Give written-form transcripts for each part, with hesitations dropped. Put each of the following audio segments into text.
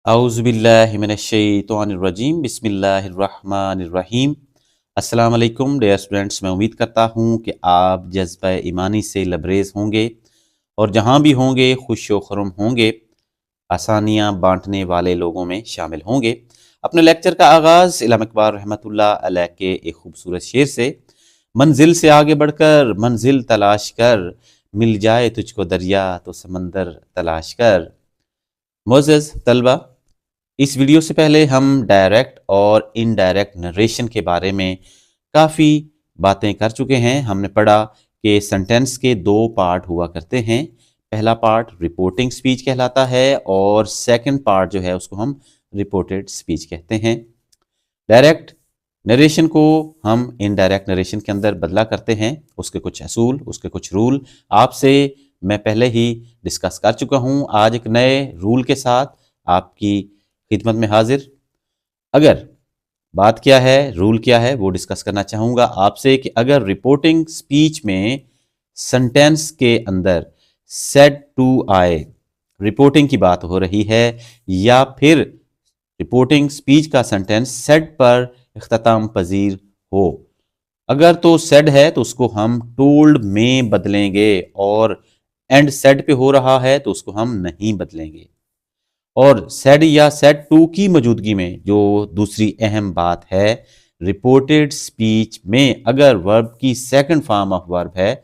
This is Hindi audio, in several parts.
औज़ुबिल्लाहिमिनश्शैतानिर्रजीम बिस्मिल्लाहिर्रहमानिर्रहीम। अस्सलाम वालेकुम डियर स्टूडेंट्स, मैं उम्मीद करता हूँ कि आप जज्बा ईमानी से लबरेज़ होंगे और जहाँ भी होंगे खुश व खुर्म होंगे, आसानियाँ बांटने वाले लोगों में शामिल होंगे। अपने लेक्चर का आगाज़ इल्हाम इकबाल रहमतुल्लाह अलैह के एक खूबसूरत शेर से, मंजिल से आगे बढ़कर मंजिल तलाश कर, मिल जाए तुझको दरिया तो समंदर तलाश कर। मोअज़्ज़ज़ तलबा, इस वीडियो से पहले हम डायरेक्ट और इनडायरेक्ट नरेशन के बारे में काफ़ी बातें कर चुके हैं। हमने पढ़ा कि सेंटेंस के दो पार्ट हुआ करते हैं। पहला पार्ट रिपोर्टिंग स्पीच कहलाता है और सेकंड पार्ट जो है उसको हम रिपोर्टेड स्पीच कहते हैं। डायरेक्ट नरेशन को हम इनडायरेक्ट नरेशन के अंदर बदला करते हैं। उसके कुछ असूल, उसके कुछ रूल आपसे मैं पहले ही डिस्कस कर चुका हूँ। आज एक नए रूल के साथ आपकी खिदमत में हाजिर। अगर बात क्या है, रूल क्या है, वो डिस्कस करना चाहूँगा आपसे कि अगर रिपोर्टिंग स्पीच में सेंटेंस के अंदर सेड टू आए, रिपोर्टिंग की बात हो रही है, या फिर रिपोर्टिंग स्पीच का सेंटेंस सेड पर इख्तिताम पजीर हो, अगर तो सेड है तो उसको हम टोल्ड में बदलेंगे और एंड सेड पे हो रहा है तो उसको हम नहीं बदलेंगे। और सेड या सेड टू की मौजूदगी में जो दूसरी अहम बात है, रिपोर्टेड स्पीच में अगर वर्ब की सेकंड फॉर्म ऑफ वर्ब है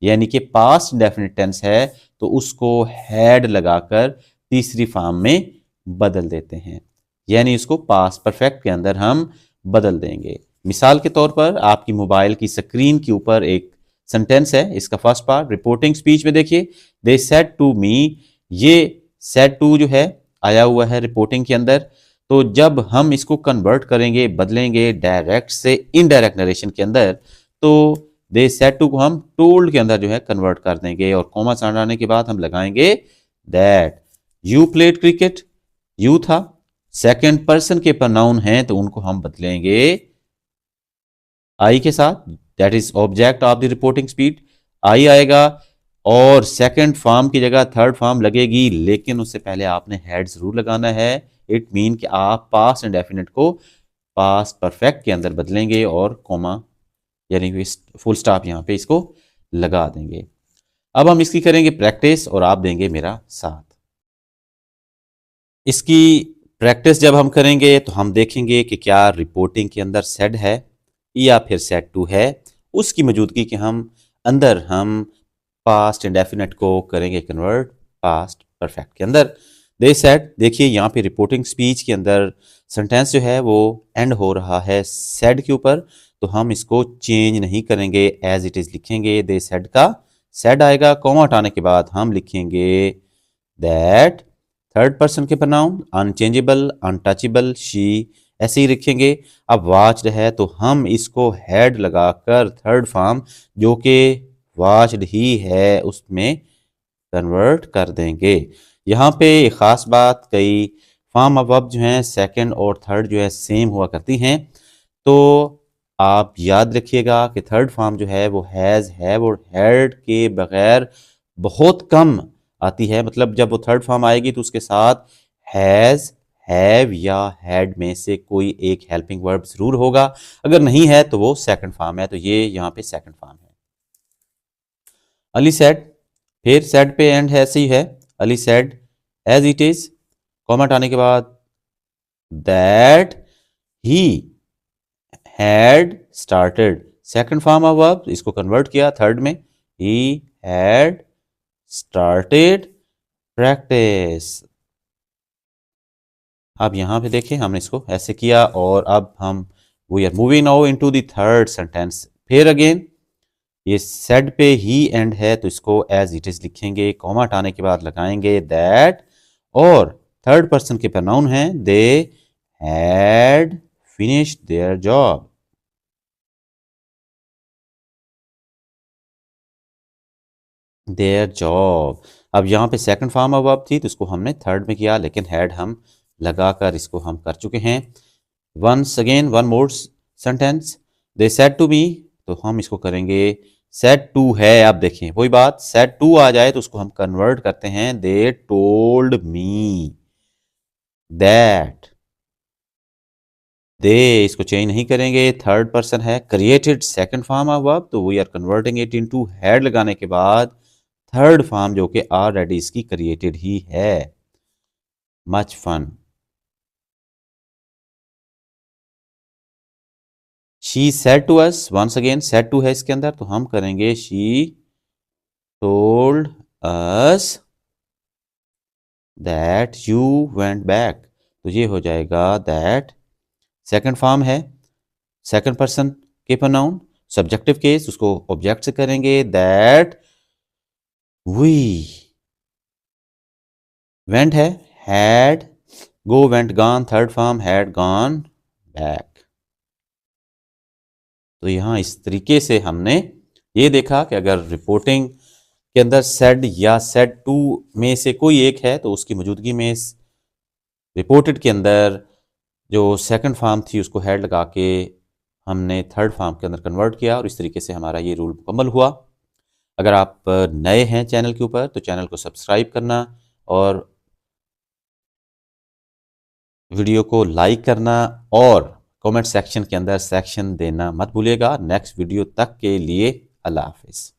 यानी कि पास्ट डेफिनेट टेंस है तो उसको हैड लगाकर तीसरी फॉर्म में बदल देते हैं, यानी इसको पास्ट परफेक्ट के अंदर हम बदल देंगे। मिसाल के तौर पर आपकी मोबाइल की स्क्रीन के ऊपर एक सेंटेंस है, इसका फर्स्ट पार्ट रिपोर्टिंग स्पीच में देखिए, दे सेड टू मी। ये सेड टू जो है आया हुआ है रिपोर्टिंग के अंदर, तो जब हम इसको कन्वर्ट करेंगे, बदलेंगे डायरेक्ट से इनडायरेक्ट नरेशन के अंदर, तो दे सेड टू को हम टोल्ड के अंदर जो है कन्वर्ट कर देंगे और कॉमा लगाने के बाद हम लगाएंगे that. You played cricket, you था, सेकंड पर्सन के प्रोनाउन हैं तो उनको हम बदलेंगे आई के साथ, that is object of the reporting speech, I आएगा और सेकंड फॉर्म की जगह थर्ड फॉर्म लगेगी, लेकिन उससे पहले आपने हेड जरूर लगाना है। इट मीन कि आप पास्ट इंडेफिनिट को पास्ट परफेक्ट के अंदर बदलेंगे और कॉमा यानी फुल स्टॉप यहाँ पे इसको लगा देंगे। अब हम इसकी करेंगे प्रैक्टिस और आप देंगे मेरा साथ। इसकी प्रैक्टिस जब हम करेंगे तो हम देखेंगे कि क्या रिपोर्टिंग के अंदर सेड है या फिर सेड टू है, उसकी मौजूदगी के हम अंदर हम पास्ट इंडेफिनिट को करेंगे कन्वर्ट पास्ट परफेक्ट के अंदर। दे सेड, देखिए यहाँ पे रिपोर्टिंग स्पीच के अंदर सेंटेंस जो है वो एंड हो रहा है सेड के ऊपर, तो हम इसको चेंज नहीं करेंगे, एज इट इज़ लिखेंगे। दे सेड का सेड आएगा, कॉमा हटाने के बाद हम लिखेंगे दैट। थर्ड पर्सन के प्रोनाउन अनचेंजेबल, अनटचेबल, शी, ऐसे ही लिखेंगे। अब वॉच्ड है तो हम इसको हेड लगाकर थर्ड फॉर्म जो कि वॉच्ड ही है उसमें कन्वर्ट कर देंगे। यहाँ पे एक ख़ास बात, कई फॉर्म ऑफ वर्ब जो हैं सेकंड और थर्ड जो है सेम हुआ करती हैं, तो आप याद रखिएगा कि थर्ड फॉर्म जो है वो हैज़, हैव और हैड के बगैर बहुत कम आती है। मतलब जब वो थर्ड फॉर्म आएगी तो उसके साथ हैज़, हैव या हैड में से कोई एक हेल्पिंग वर्ब जरूर होगा, अगर नहीं है तो वो सेकंड फॉर्म है, तो ये यहाँ पे सेकंड फॉर्म है। अली सेड, फिर सेड पे एंड है ऐसे ही है, Ali said as it is, comma हटाने के बाद that he had started, second form of verb, इसको कन्वर्ट किया थर्ड में, ही हैड स्टार्टेड प्रैक्टिस। अब यहां पे देखें हमने इसको ऐसे किया और अब हम we are moving now into the third sentence. फिर अगेन ये सेड पे ही एंड है तो इसको एज इट इज लिखेंगे, कॉमा हटाने के बाद लगाएंगे दैट और थर्ड पर्सन के प्रोनाउन हैं, they had finished their job. Their job, अब यहाँ पे सेकंड फॉर्म ऑफ वर्ब थी तो इसको हमने थर्ड में किया, लेकिन हैड हम लगाकर इसको हम कर चुके हैं। Once again one more sentence, they said to me, तो हम इसको करेंगे सेड टू है। अब देखें वही बात, सेड टू आ जाए तो उसको हम कन्वर्ट करते हैं, दे टोल्ड मी। दैट, दे इसको चेंज नहीं करेंगे, थर्ड पर्सन है। Created second form of verb, तो we are converting it into had लगाने के बाद थर्ड फॉर्म जो कि ऑलरेडी इसकी क्रिएटेड ही है। Much fun. She said to us, once again said to है इसके अंदर, तो हम करेंगे she told us that you went back, तो ये हो जाएगा दैट। सेकंड फॉर्म है सेकंड पर्सन के प्रोनाउन, सब्जेक्टिव केस, उसको ऑब्जेक्ट से करेंगे दैट वी। वेंट है had, go went gone, third form had gone back. तो यहाँ इस तरीके से हमने ये देखा कि अगर रिपोर्टिंग के अंदर सेड या सेड टू में से कोई एक है तो उसकी मौजूदगी में रिपोर्टेड के अंदर जो सेकंड फॉर्म थी उसको हेड लगा के हमने थर्ड फॉर्म के अंदर कन्वर्ट किया, और इस तरीके से हमारा ये रूल मुकम्मल हुआ। अगर आप नए हैं चैनल के ऊपर तो चैनल को सब्सक्राइब करना और वीडियो को लाइक करना और कमेंट सेक्शन के अंदर सेक्शन देना मत भूलिएगा। नेक्स्ट वीडियो तक के लिए अल्लाह हाफिज़।